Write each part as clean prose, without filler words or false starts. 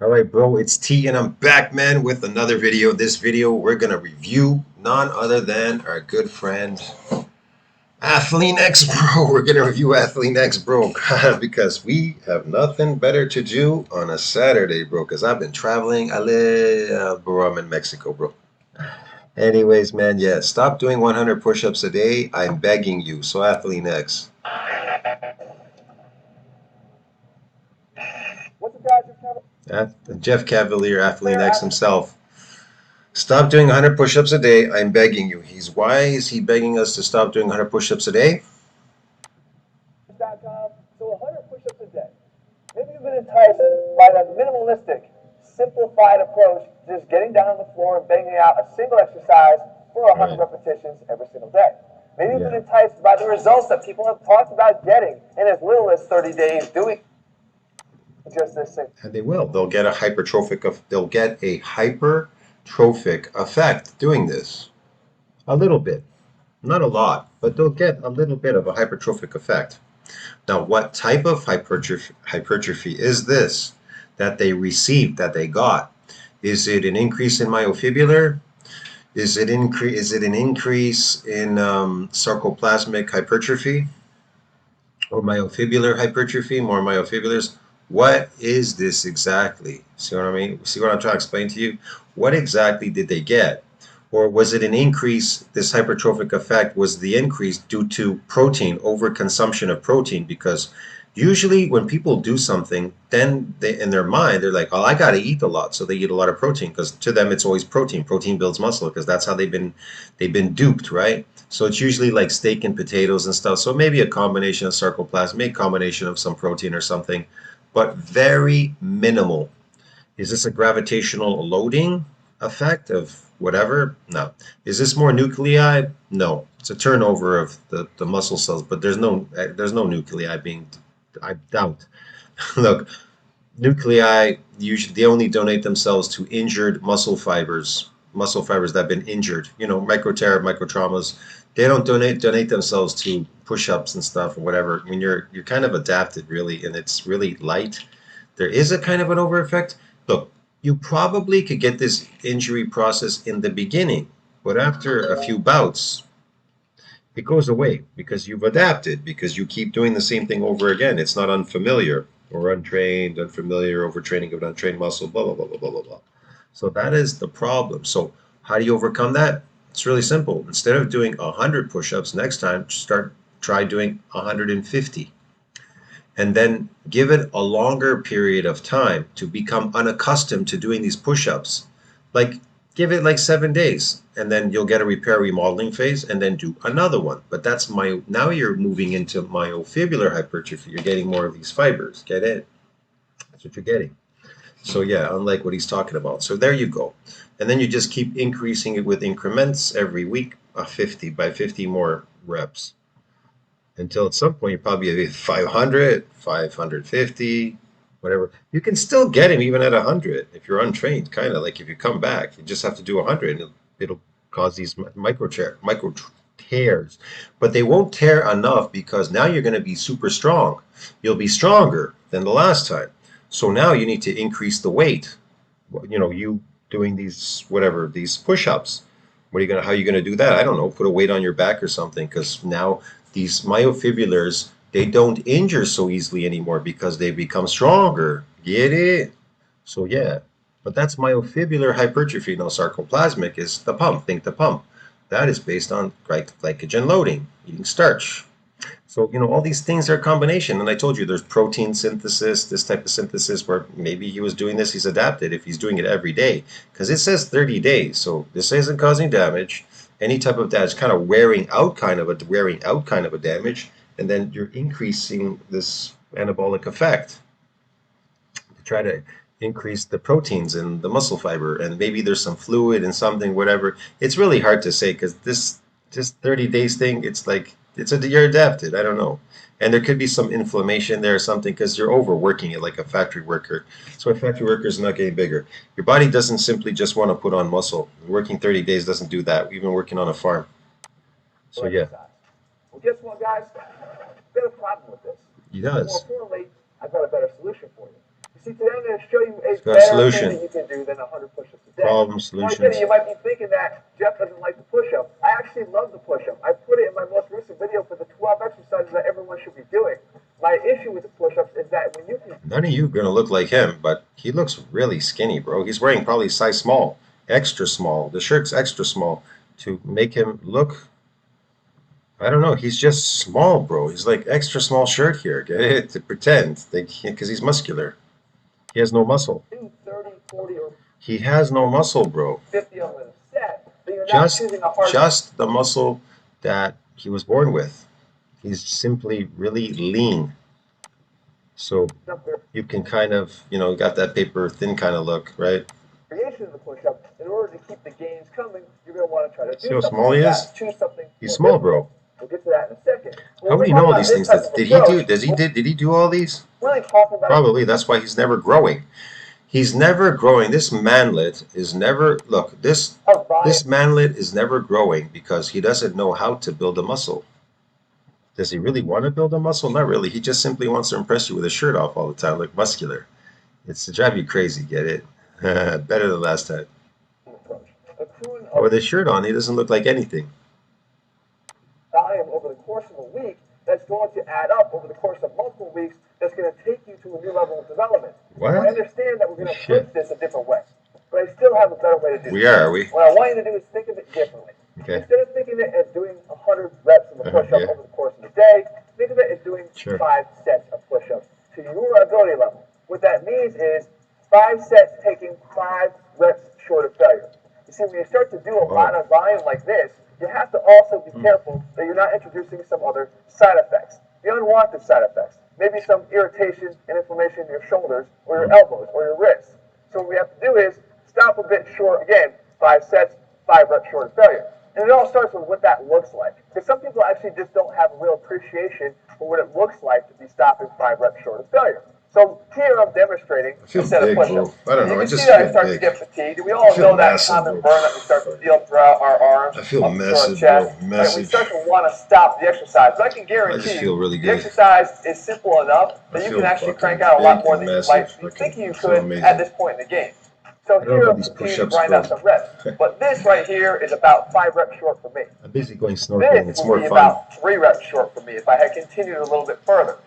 All right, bro, it's T, and I'm back, man, with another video. This video, we're gonna review none other than our good friend Athlean X, bro. We're gonna review Athlean X, bro, because we have nothing better to do on a Saturday, bro. Because I've been traveling. Bro, I'm in Mexico, bro. Anyways, man, yeah, stop doing 100 push-ups a day. I'm begging you. So, Athlean X. What's the guy's Jeff Cavalier, Athlean X himself. Stop doing 100 push-ups a day. I'm begging you. Why is he begging us to stop doing 100 push-ups a day? .com? So 100 push-ups a day. Maybe you've been enticed by the minimalistic, simplified approach to just getting down on the floor and banging out a single exercise for 100 repetitions every single day. Maybe you've been enticed by the results that people have talked about getting in as little as 30 days doing just this thing. And they will. They'll get a hypertrophic effect doing this. A little bit. Not a lot, but they'll get a little bit of a hypertrophic effect. Now, what type of hypertrophy is this that they received, that they got? Is it an increase in myofibular? Is it an increase in sarcoplasmic hypertrophy or myofibular hypertrophy? More myofibulars. What is this exactly? See what I mean? See what I'm trying to explain to you? What exactly did they get? Or was it an increase? This hypertrophic effect was the increase due to protein, overconsumption of protein, because usually when people do something, then they, in their mind, they're like, oh, I got to eat a lot. So they eat a lot of protein because to them, it's always protein. Protein builds muscle because that's how they've been duped, right? So it's usually like steak and potatoes and stuff. So maybe a combination of sarcoplasm, maybe a combination of some protein or something, but very minimal. Is this a gravitational loading effect of whatever? No. Is this more nuclei? No. It's a turnover of the muscle cells, but there's no nuclei being, I doubt. Look, nuclei usually they only donate themselves to injured muscle fibers that have been injured. Micro tear, micro traumas. They don't donate themselves to push-ups and stuff or whatever. I mean, you're kind of adapted really, and it's really light. There is a kind of an over effect. Look, you probably could get this injury process in the beginning, but after a few bouts, it goes away because you've adapted, because you keep doing the same thing over again. It's not unfamiliar or untrained, unfamiliar, overtraining of an untrained muscle, blah, blah, blah, blah, blah, blah, blah. So that is the problem. So how do you overcome that? It's really simple. Instead of doing 100 push-ups next time, try doing 150. And then give it a longer period of time to become unaccustomed to doing these push-ups. Like give it like 7 days, and then you'll get a repair remodeling phase, and then do another one. But now you're moving into myofibular hypertrophy. You're getting more of these fibers. Get it? That's what you're getting. So yeah, unlike what he's talking about. So there you go. And then you just keep increasing it with increments every week, 50 by 50 more reps, until at some point you probably have 500, 550, whatever. You can still get him even at 100 if you're untrained, kind of like if you come back. You just have to do 100 and it'll cause these micro tears. But they won't tear enough because now you're going to be super strong. You'll be stronger than the last time. So now you need to increase the weight. You doing these push-ups. How are you gonna do that? I don't know. Put a weight on your back or something, because now these myofibulars, they don't injure so easily anymore because they become stronger. Get it? So yeah, but that's myofibular hypertrophy. Now sarcoplasmic is the pump. Think the pump. That is based on glycogen loading, eating starch. So, all these things are a combination. And I told you there's protein synthesis, this type of synthesis where maybe he was doing this, he's adapted if he's doing it every day. Because it says 30 days. So this isn't causing damage. Any type of damage, kind of wearing out kind of a damage. And then you're increasing this anabolic effect to try to increase the proteins in the muscle fiber. And maybe there's some fluid and something, whatever. It's really hard to say because this just 30 days thing, it's like you're adapted. I don't know. And there could be some inflammation there or something because you're overworking it like a factory worker. So a factory worker is not getting bigger. Your body doesn't simply just want to put on muscle. Working 30 days doesn't do that. We've been working on a farm. So yeah, Well, guess what, guys? I've got a problem with this. he More does. importantly, I've got a better solution for you. You See, today I'm going to show you a Got a better solution. thing that you can do than 100 push-ups a day. Problem Now, solutions. you might be thinking that Jeff doesn't like the push-up. I actually love the push-up. I put it in my most recent video for the 12 exercises that everyone should be doing. My issue with the push-ups is that when you can... None of you are going to look like him, but he looks really skinny, bro. He's wearing probably size small, extra small. The shirt's extra small to make him look... I don't know. He's just small, bro. He's like extra small shirt here. Get it? To pretend. Because he's muscular. He has no muscle. 30, 40, or he has no muscle, bro. 50 of them in a set, then you're not choosing a hard... Just the muscle that he was born with. He's simply really lean. So you can kind of, got that paper thin kind of look, right? Variation of the push-up, in order to keep the gains coming, you're going to want to try to do See how something small he like is? that. Choose something. He's small, bro. We'll get to that in a second. How would he know all these things? Did he do all these? Really talking about... Probably. That's why he's never growing. He's never growing. This manlet is never... Look, this manlet is never growing because he doesn't know how to build a muscle. Does he really want to build a muscle? Not really. He just simply wants to impress you with his shirt off all the time, like muscular. It's to drive you crazy, get it? Better than last time. With his shirt on, he doesn't look like anything. Volume over the course of a week that's going to add up over the course of multiple weeks that's going to take you to a new level of development. What? I understand that we're going to approach this a different way, but I still have a better way to do it. Are we? What I want you to do is think of it differently. Okay. Instead of thinking of it as doing 100 reps of a push-up over the course of the day, think of it as doing 5 sets of push-ups to your ability level. What that means is 5 sets taking 5 reps short of failure. You see, when you start to do a lot of volume like this, you have to also be careful that you're not introducing some other side effects, the unwanted side effects. Maybe some irritation and inflammation in your shoulders or your elbows or your wrists. So what we have to do is stop a bit short, again, 5 sets, 5 reps short of failure. And it all starts with what that looks like. Because some people actually just don't have a real appreciation for what it looks like to be stopping 5 reps short of failure. So here I'm demonstrating a set of push-ups. I don't know. You can see that I start to get fatigued. We all know that common burn that we start to feel throughout our arms, I feel massive, chest. bro. Massive. We start to want to stop the exercise. But I can guarantee you, really the exercise is simple enough that you can actually crank out a lot more than you might be thinking you could at this point in the game. So here I'm continuing to grind out some reps. But this right here is about 5 reps short for me. I'm busy going snorkeling. It's more fun. About 3 reps short for me if I had continued a little bit further.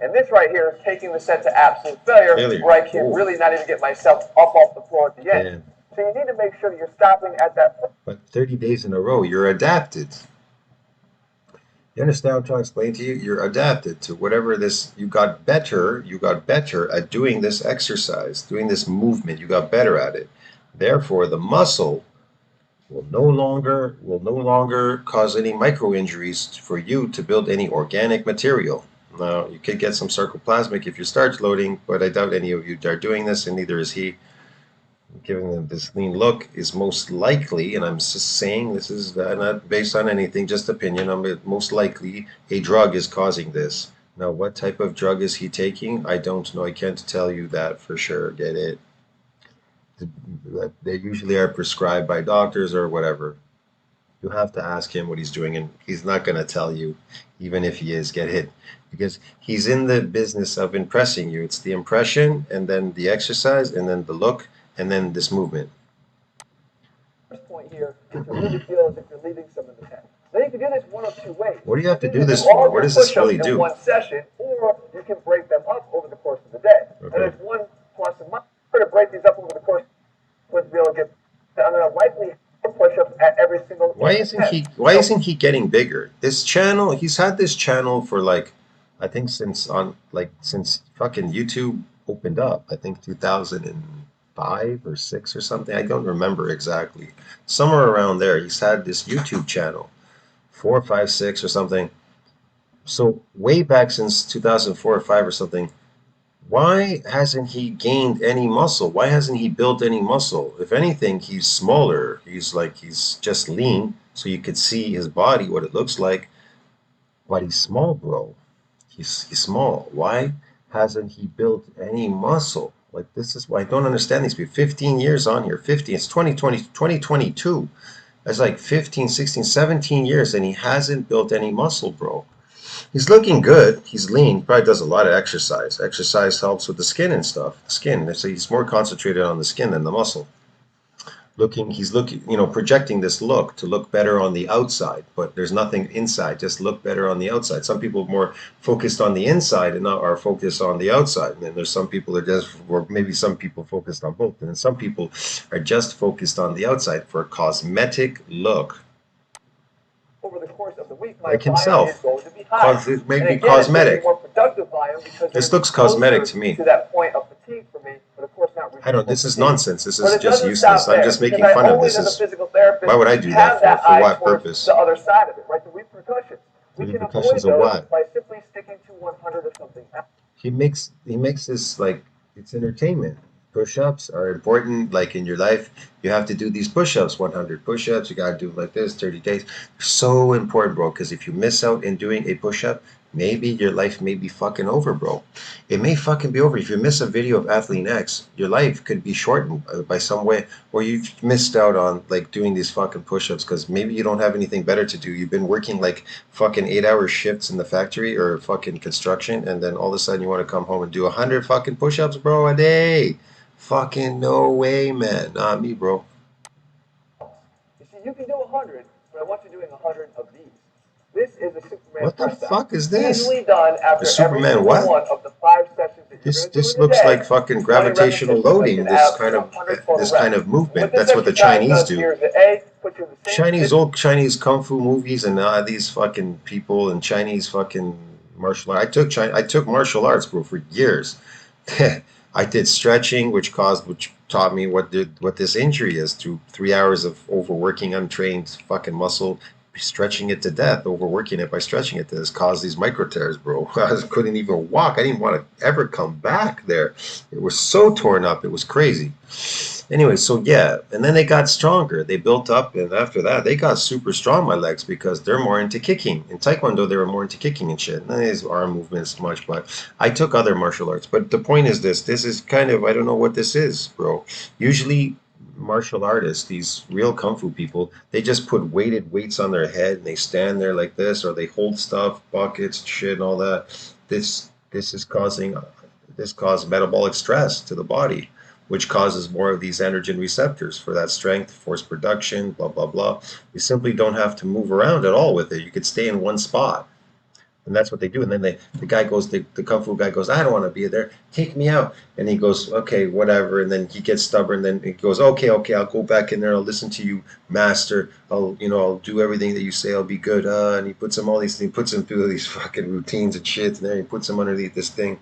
And this right here is taking the set to absolute failure, where I can really not even get myself up off the floor at the end. So you need to make sure that you're stopping at that point. But 30 days in a row, you're adapted. You understand what I'm trying to explain to you? You're adapted to whatever this, you got better at doing this exercise, doing this movement, you got better at it. Therefore, the muscle will no longer cause any micro injuries for you to build any organic material. Now, you could get some sarcoplasmic if you're starch loading, but I doubt any of you are doing this, and neither is he. Giving them this lean look is most likely, and I'm just saying this is not based on anything, just opinion, most likely a drug is causing this. Now, what type of drug is he taking? I don't know. I can't tell you that for sure. Get it? They usually are prescribed by doctors or whatever. You have to ask him what he's doing, and he's not going to tell you, even if he is. Get it? Because he's in the business of impressing you. It's the impression, and then the exercise, and then the look, and then this movement. First point here is to really feel as if you're leaving some in the tank. Now you can do this one of 2 ways. What do you have to do this for? What does this really do? In one session, or you can break them up over the course of the day. Okay. And there's one plus and minus. We're going to break these up over the course of the day to get. I'm going to likely push-ups at every single. Why isn't he getting bigger? This channel, he's had this channel for I think since fucking YouTube opened up. I think 2005 or 6 or something. I don't remember exactly. Somewhere around there, he's had this YouTube channel, 4, 5, 6 or something. So way back since 2004 or 5 or something, why hasn't he gained any muscle? Why hasn't he built any muscle? If anything, he's smaller. He's just lean, so you could see his body, what it looks like. But he's small, bro. He's small. Why hasn't he built any muscle? This is why I don't understand these people. 15 years on here. 15. It's 2022. That's 15, 16, 17 years, and he hasn't built any muscle, bro. He's looking good. He's lean. Probably does a lot of exercise. Exercise helps with the skin and stuff. Skin. So he's more concentrated on the skin than the muscle. He's looking, projecting this look to look better on the outside, but there's nothing inside. Just look better on the outside. Some people are more focused on the inside and not are focused on the outside. And then there's some people that are just, or maybe some people focused on both. And then some people are just focused on the outside for a cosmetic look. Over the course of the week, my Like volume himself. is going to be higher. It may and be again, cosmetic. It's more productive volume because this looks cosmetic to me. To that point of fatigue for me, but of course not. I don't. This is nonsense. This is is just useless. I'm just making fun of this. Why would I do that for? For what purpose? The other side of it, right? The repercussions. The repercussions of what? By simply sticking to 100 or something. He makes this like it's entertainment. Push-ups are important. Like in your life, you have to do these push-ups, 100 push-ups. You gotta do it like this, 30 days. So important, bro. Because if you miss out in doing a push-up, maybe your life may be fucking over, bro. It may fucking be over. If you miss a video of Athlean X, your life could be shortened by some way, or you've missed out on like doing these fucking push-ups because maybe you don't have anything better to do. You've been working like fucking 8-hour shifts in the factory or fucking construction, and then all of a sudden you want to come home and do 100 fucking push-ups, bro, a day. Fucking no way, man. Not me, bro. You see, you can do 100, but I want you doing 100 of these. This is a Superman. What the fuck is this? Easily done after the Superman every what? One of the 5 sessions that this looks like fucking gravitational loading. This kind of movement. That's what the Chinese do. Chinese kung fu movies and these fucking people and Chinese fucking martial art. I took martial arts, bro, for years. I did stretching, which taught me what this injury is through 3 hours of overworking untrained fucking muscle, stretching it to death, overworking it by stretching it to this caused these micro tears, bro. I couldn't even walk. I didn't want to ever come back there. It was so torn up. It was crazy. Anyway, so yeah, and then they got stronger. They built up, and after that, they got super strong, my legs, because they're more into kicking. In Taekwondo, they were more into kicking and shit. Not his arm movements much, but I took other martial arts. But the point is this is kind of, I don't know what this is, bro. Usually, martial artists, these real kung fu people, they just put weighted weights on their head, and they stand there like this, or they hold stuff, buckets, shit, and all that. This causes metabolic stress to the body, which causes more of these androgen receptors for that strength, force production, blah, blah, blah. You simply don't have to move around at all with it. You could stay in one spot. And that's what they do. And then the guy goes, the kung fu guy goes, I don't want to be there. Take me out. And he goes, okay, whatever. And then he gets stubborn. Then he goes, okay, I'll go back in there. I'll listen to you, master. I'll do everything that you say. I'll be good. And he puts him through these fucking routines and shit. And then he puts him underneath this thing.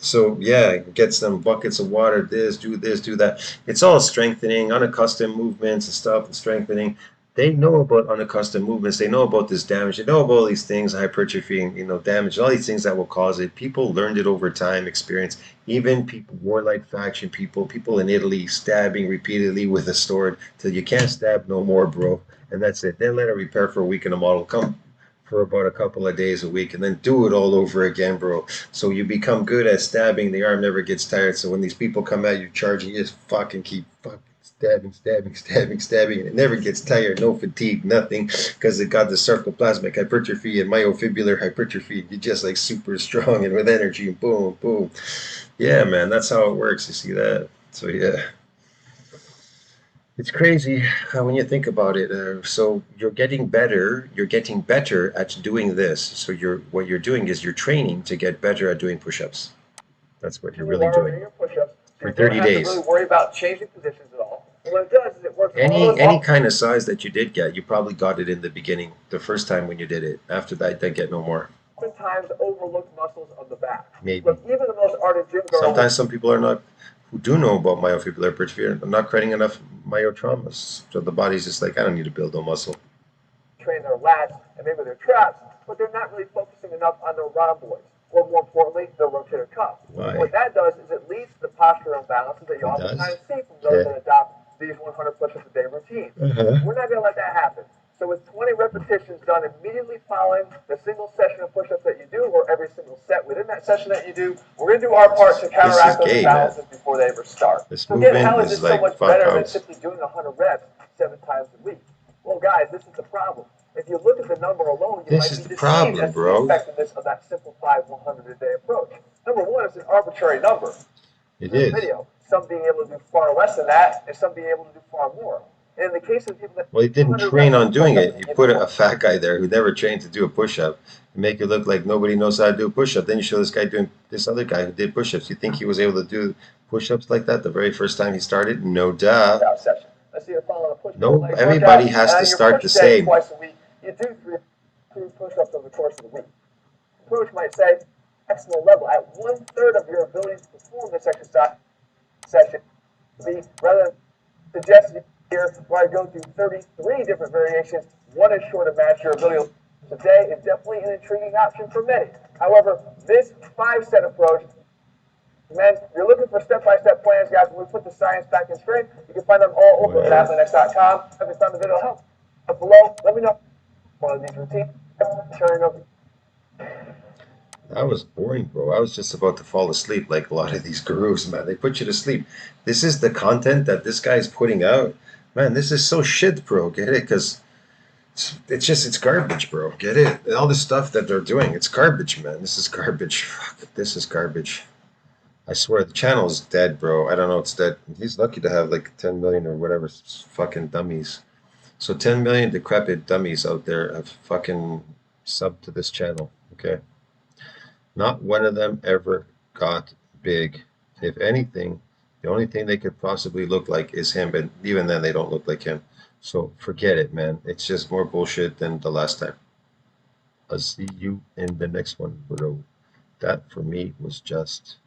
So yeah, get some buckets of water, this, do that. It's all strengthening, unaccustomed movements and stuff, and strengthening. They know about unaccustomed movements. They know about this damage. They know about all these things, hypertrophy, and damage, all these things that will cause it. People learned it over time, experience. Even people, warlike faction people in Italy stabbing repeatedly with a sword till you can't stab no more, bro. And that's it. Then let it repair for a week and a model come for about a couple of days a week, and then do it all over again, bro. So you become good at stabbing. The arm never gets tired. So when these people come at you charging, you just fucking keep fucking stabbing, and it never gets tired. No fatigue, nothing, because it got the sarcoplasmic hypertrophy and myofibrillar hypertrophy. You're just like super strong and with energy, and boom, boom. Yeah, man, that's how it works. You see that? So yeah. It's crazy when you think about it. So you're getting better. You're getting better at doing this. So what you're doing is you're training to get better at doing push-ups. That's what you're really doing for 30 days. You don't really worry about changing positions at all. And what it does is it works. Any kind of size that you did get, you probably got it in the beginning, the first time when you did it. After that, then get no more. Sometimes overlooked muscles of the back. Maybe. Look, even the most ardent gym girls. Sometimes some people are not. Who do know about myofibrillar hypertrophy are not creating enough myotraumas. So the body's just like, I don't need to build no muscle. Train their lats and maybe their traps, but they're not really focusing enough on their rhomboids, or more importantly, their rotator cuff. Why? What that does is it leads to the postural imbalances that you oftentimes see from those that adopt these 100 push-ups a day routines. We're not going to let that happen. So with 20 repetitions done immediately following the single session of push-ups that you do, or every single set within that session that you do, we're going to do our part to counteract those imbalances before they ever start. This so again, movement how is is this like so much better than simply doing 100 reps 7 times a week? Well, guys, this is the problem. If you look at the number alone, you This might is be the deceived problem, as to the bro. effectiveness of that simplified 100 a day approach. Number one, it's an arbitrary number. It In the is. video, some being able to do far less than that, and some being able to do far more. And in the case of people that Well, he didn't 200 train reps on of doing push-ups it. in He a put given a fat guy there who never trained to do a push-up and make it look like nobody knows how to do a push-up. Then you show this guy doing this other guy who did push-ups. You think he was able to do push-ups like that the very first time he started? No duh. workout session. Let's say you're following a push-pull No, legs everybody workout, has and to on your start push the day same. twice a week, you do three push-ups over the course of the week. The coach might say, maximal level at 1/3 of your ability to perform this exercise session, be rather than suggested here where I go through 33 different variations. One is sure to match your ability today is definitely an intriguing option for many. However, this 5-set approach, man, you're looking for step-by-step plans, guys. When we put the science back in strength, you can find them all over at athleanx.com. If it's on the video help below, let me know one of these routines. Turning over. That was boring, bro. I was just about to fall asleep like a lot of these gurus, man. They put you to sleep. This is the content that this guy's putting out. Man, this is so shit, bro. Get it? Because it's garbage, bro. Get it? All the stuff that they're doing, it's garbage, man. This is garbage. Fuck, this is garbage. I swear the channel is dead, bro. I don't know, it's dead. He's lucky to have like 10 million or whatever fucking dummies. So 10 million decrepit dummies out there have fucking subbed to this channel. Okay. Not one of them ever got big. If anything, the only thing they could possibly look like is him, but even then they don't look like him. So forget it, man. It's just more bullshit than the last time. I'll see you in the next one, bro. That for me was just